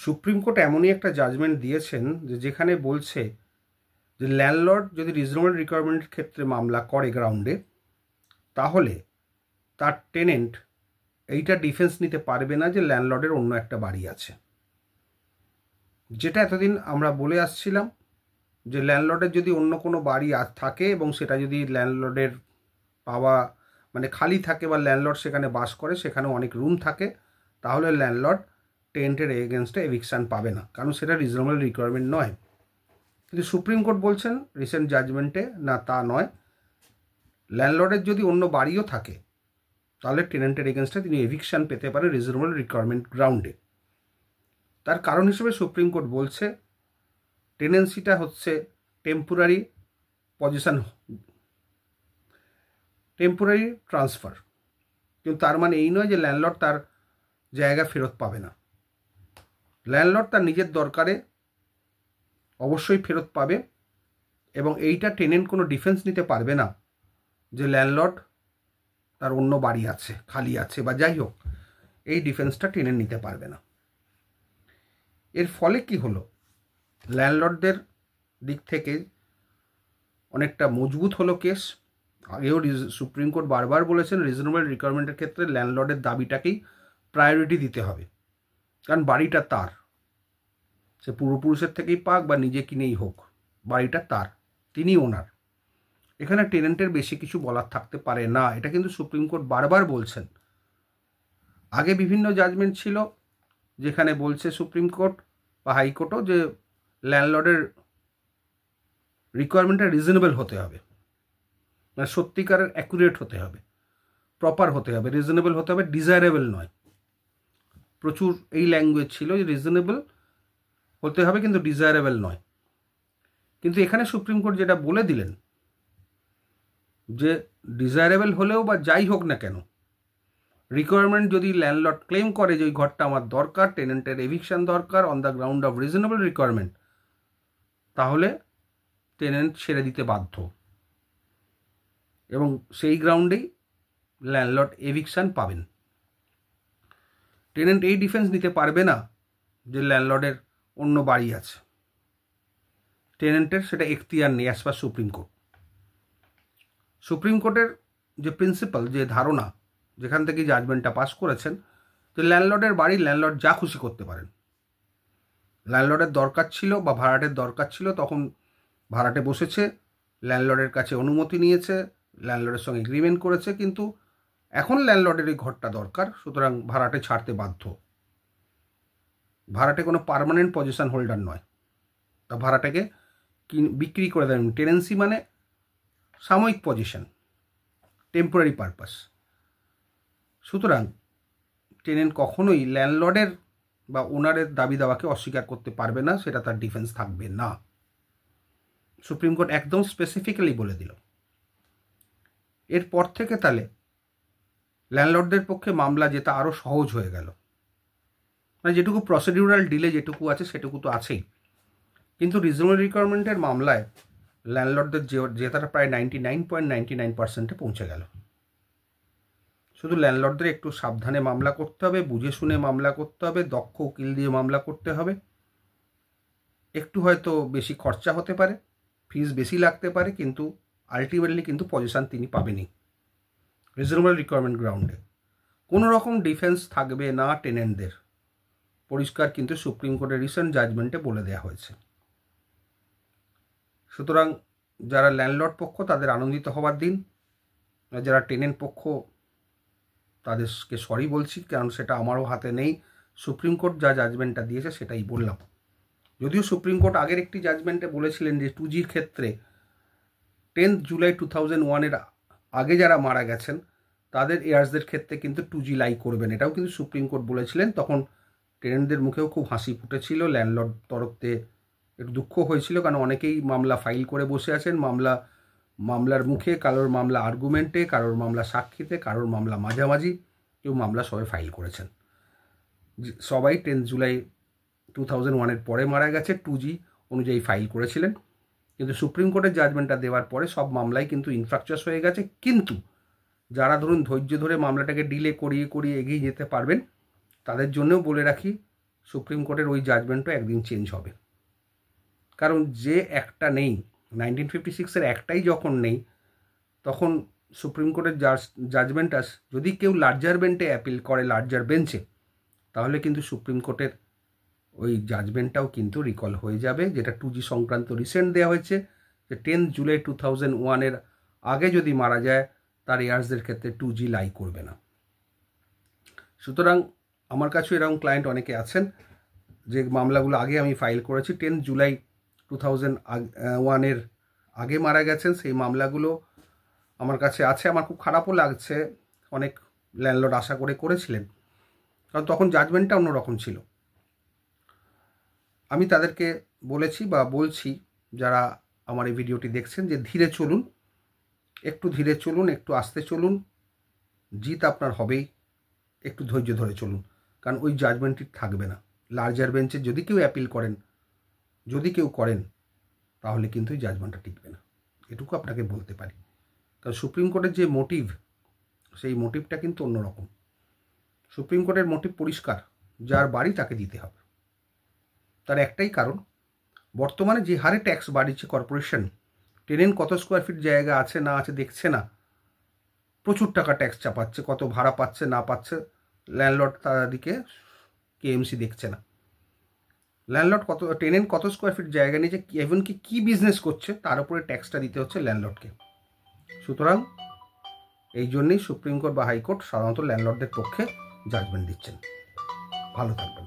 Supreme court এমনই একটা judgement দিয়েছেন যেখানে বলছে যে ল্যান্ডলর্ড যদি রিজনেবল রিকোয়ারমেন্টের ক্ষেত্রে মামলা করে গ্রাউন্ডে, তাহলে তার টেনেন্ট এইটা ডিফেন্স নিতে পারবে না যে ল্যান্ডলর্ডের অন্য একটা বাড়ি আছে। যেটা এতদিন আমরা বলে আসছিলাম যে ল্যান্ডলর্ডের যদি অন্য কোনো বাড়ি থাকে এবং সেটা যদি ল্যান্ডলর্ডের পাওয়া মানে খালি থাকে বা ল্যান্ডলর্ড সেখানে বাস করে, সেখানে অনেক রুম থাকে, তাহলে ল্যান্ডলর্ড টেন্টের এগেনস্টে এভিকশান পাবে না, কারণ সেটা রিজনেবল রিকোয়ারমেন্ট নয়। কিন্তু সুপ্রিম কোর্ট বলছেন রিসেন্ট জাজমেন্টে না, তা নয়। ল্যান্ডলর্ডের যদি অন্য বাড়িও থাকে তাহলে টেনেন্টের এগেনস্টে তিনি এভিকশান পেতে পারে রিজনেবল রিকোয়ারমেন্ট গ্রাউন্ডে। তার কারণ হিসেবে সুপ্রিম কোর্ট বলছে টেনেন্সিটা হচ্ছে টেম্পোরারি পজিশন, টেম্পোরারি ট্রান্সফার। কিন্তু তার মানে এই নয় যে ল্যান্ডলর্ড তার জায়গা ফেরত পাবে না। ল্যান্ডলর্ড তার নিজের দরকারে অবশ্যই ফেরত পাবে, এবং এইটা টেনেন্ট কোনো ডিফেন্স নিতে পারবে না যে ল্যান্ডলর্ড তার অন্য বাড়ি আছে, খালি আছে বা যাই হোক, এই ডিফেন্সটা টেনেন্ট নিতে পারবে না। এর ফলে কি হলো, ল্যান্ডলর্ডদের দিক থেকে অনেকটা মজবুত হলো কেস। আগেও সুপ্রিম কোর্ট বারবার বলেছেন রিজনেবল রিকোয়ারমেন্টের ক্ষেত্রে ল্যান্ডলর্ডের দাবিটাকেই প্রায়োরিটি দিতে হবে, কারণ বাড়িটা তার, সে পূর্বপুরুষের থেকেই পাক বা নিজে কিনেই হোক, বাড়িটা তার, তিনি ওনার। এখানে টেনেন্টের বেশি কিছু বলার থাকতে পারে না, এটা কিন্তু সুপ্রিম কোর্ট বারবার বলছেন। আগে বিভিন্ন জাজমেন্ট ছিল যেখানে বলছে সুপ্রিম কোর্ট বা হাইকোর্টও যে ল্যান্ডলর্ডের রিকোয়ারমেন্টটা রিজনেবল হতে হবে, মানে সত্যিকারের অ্যাকুরেট হতে হবে, প্রপার হতে হবে, রিজনেবল হতে হবে, ডিজায়ারেবল নয়। প্রচুর এই ল্যাঙ্গুয়েজ ছিল যে রিজনেবল হতে হবে কিন্তু ডিজায়ারেবল নয়। কিন্তু এখানে সুপ্রিম কোর্ট যেটা বলে দিলেন যে ডিজায়ারেবল হলেও বা যাই হোক না কেন, রিকোয়ারমেন্ট যদি ল্যান্ডলর্ড ক্লেম করে যে ওই ঘরটা আমার দরকার, টেনেন্টের এভিকশন দরকার on the ground of reasonable requirement, তাহলে টেনেন্ট ছেড়ে দিতে বাধ্য, এবং সেই গ্রাউন্ডেই ল্যান্ডলর্ড এভিকশন পাবেন। টেনেন্ট এই ডিফেন্স নিতে পারবে না যে ল্যান্ডলর্ডের অন্য বাড়ি আছে। টেনেন্টের সেটা এখতিয়ার নেই as per supreme court. Supreme কোর্টের যে প্রিন্সিপাল, যে ধারণা, যেখান থেকে জাজমেন্টটা পাস করেছেন, যে ল্যান্ডলর্ডের বাড়ি ল্যান্ডলর্ড যা খুশি করতে পারেন। ল্যান্ডলর্ডের দরকার ছিল বা ভাড়াটের দরকার ছিল, তখন ভাড়াটে বসেছে, ল্যান্ডলর্ডের কাছে অনুমতি নিয়েছে, ল্যান্ডলর্ডের সঙ্গে এগ্রিমেন্ট করেছে, কিন্তু এখন ল্যান্ডলর্ডের এই ঘরটা দরকার, সুতরাং ভাড়াটে ছাড়তে বাধ্য। ভাড়াটে কোনো পার্মানেন্ট পজিশন হোল্ডার নয়, তা ভাড়াটাকে বিক্রি করে দেন। টেনেন্সি মানে সাময়িক পজিশন, টেম্পোরারি পারপাস। সুতরাং টেনেন্ট কখনোই ল্যান্ডলর্ডের বা ওনারের দাবি দাওয়াকে অস্বীকার করতে পারবে না, সেটা তার ডিফেন্স থাকবে না। সুপ্রিম কোর্ট একদম স্পেসিফিক্যালি বলে দিল। এরপর থেকে তাহলে ল্যান্ডলর্ডদের পক্ষে মামলা যেটা আরও সহজ হয়ে গেল। মানে যেটুকু প্রসিডিউরাল ডিলে যেটুকু আছে সেটুকু তো আছেই, কিন্তু রিজনেবল রিকোয়ারমেন্টের মামলায় ল্যান্ডলর্ডদের জেতাটা প্রায় 99.99% পৌঁছে গেল। শুধু ল্যান্ডলর্ডদের একটু সাবধানে মামলা করতে হবে, বুঝে শুনে মামলা করতে হবে, দক্ষ উকিল দিয়ে মামলা করতে হবে। একটু হয়তো বেশি খরচা হতে পারে, ফিস বেশি লাগতে পারে, কিন্তু আলটিমেটলি কিন্তু পজিশন তিনি পাবেনই রিজনেবল রিকোয়ারমেন্ট গ্রাউন্ডে। কোনো রকম ডিফেন্স থাকবে না টেনেন্টদের, পরিষ্কার কিন্তু সুপ্রিম কোর্টের রিসেন্ট জাজমেন্টে বলে দেওয়া হয়েছে। সুতরাং যারা ল্যান্ডলর্ড পক্ষ তাদের আনন্দিত হওয়ার দিন, যারা টেনেন্ট পক্ষ তাদেরকে সরি বলছি, কারণ সেটা আমারও হাতে নেই। সুপ্রিম কোর্ট যা জাজমেন্টটা দিয়েছে সেটাই বললাম। যদিও সুপ্রিম কোর্ট আগের একটি জাজমেন্টে বলেছিলেন যে 2Gর ক্ষেত্রে 10 জুলাই 2001 আগে যারা মারা গেছেন তাদের এয়ার্সদের ক্ষেত্রে কিন্তু 2G লাই করবেন, এটাও কিন্তু সুপ্রিম কোর্ট বলেছিলেন। তখন টেনেন্টদের মুখেও খুব হাসি ফুটেছিল, ল্যান্ডলর্ড তরফতে একটু দুঃখ হয়েছিল, কারণ অনেকেই মামলা ফাইল করে বসে আছেন, মামলার মুখে, কারোর মামলা আর্গুমেন্টে, কারোর মামলা সাক্ষীতে, কারোর মামলা মাঝামাঝি, কেউ মামলা সবাই ফাইল করেছেন। সবাই 10 জুলাই 2001 পরে মারা গেছে, 2G অনুযায়ী ফাইল করেছিলেন। কিন্তু সুপ্রিম কোর্টের জাজমেন্টটা দেওয়ার পরে সব মামলাই কিন্তু ইনফ্রাকচার্স হয়ে গেছে। কিন্তু যারা ধরুন ধৈর্য ধরে মামলাটাকে ডিলে করিয়ে এগিয়ে যেতে পারবেন, তাদের জন্যও বলে রাখি সুপ্রিম কোর্টের ওই জাজমেন্টও একদিন চেঞ্জ হবে। কারণ যে একটা নেই, 1956-এর একটাই যখন নেই, তখন সুপ্রিম কোর্টের জাজমেন্ট যদি কেউ লার্জার বেঞ্চে অ্যাপিল করে, লার্জার বেঞ্চে, তাহলে কিন্তু সুপ্রিম কোর্টের ওই জাজমেন্টটাও কিন্তু রিকল হয়ে যাবে, যেটা 2G সংক্রান্ত রিসেন্ট দেওয়া হয়েছে যে 10 জুলাই 2001-এর আগে যদি মারা যায় তার এয়ার্সদের ক্ষেত্রে 2G লাই করবে না। সুতরাং আমার কাছেও এরকম ক্লায়েন্ট অনেকে আছেন যে মামলাগুলো আগে আমি ফাইল করেছি, 10 জুলাই 2001-এর আগে মারা গেছেন, সেই মামলাগুলো আমার কাছে আছে। আমার খুব খারাপও লাগছে, অনেক ল্যান্ডলর্ড আশা করে করেছিলেন, কারণ তখন জাজমেন্টটা অন্যরকম ছিল। আমি তাদেরকে বলেছি বা বলছি, যারা আমার এই ভিডিওটি দেখছেন, যে ধীরে চলুন, একটু ধীরে চলুন, একটু আস্তে চলুন, জিত আপনার হবেই, একটু ধৈর্য ধরে চলুন, কারণ ওই জাজমেন্টটি থাকবে না। লার্জার বেঞ্চে যদি কেউ অ্যাপিল করেন, যদি কেউ করেন, তাহলে কিন্তু এই জাজমেন্টটা টিকবে না, এটুকু আপনাকে বলতে পারি। কারণ সুপ্রিম কোর্টের যে মোটিভ, সেই মোটিভটা কিন্তু অন্যরকম। সুপ্রিম কোর্টের মোটিভ পরিষ্কার, যার বাড়ি তাকে দিতে হবে। তার একটাই কারণ, বর্তমানে যে হারে ট্যাক্স বাড়িয়েছে কর্পোরেশন, টেনেন্ট কত স্কোয়ার ফিট জায়গা আছে না আছে দেখছে না, প্রচুর টাকা ট্যাক্স চাপাচ্ছে, কত ভাড়া পাচ্ছে না পাচ্ছে ল্যান্ডলর্ড তাদেরকে কেএমসি দেখছে না। ল্যান্ডলর্ড টেনেন্ট কত স্কোয়ার ফিট জায়গা নিয়েছে, এমনকি কী বিজনেস করছে, তার উপরে ট্যাক্সটা দিতে হচ্ছে ল্যান্ডলর্ডকে। সুতরাং এই জন্যই সুপ্রিম কোর্ট বা হাইকোর্ট সাধারণত ল্যান্ডলর্ডদের পক্ষে জাজমেন্ট দিচ্ছেন। ভালো থাকবেন।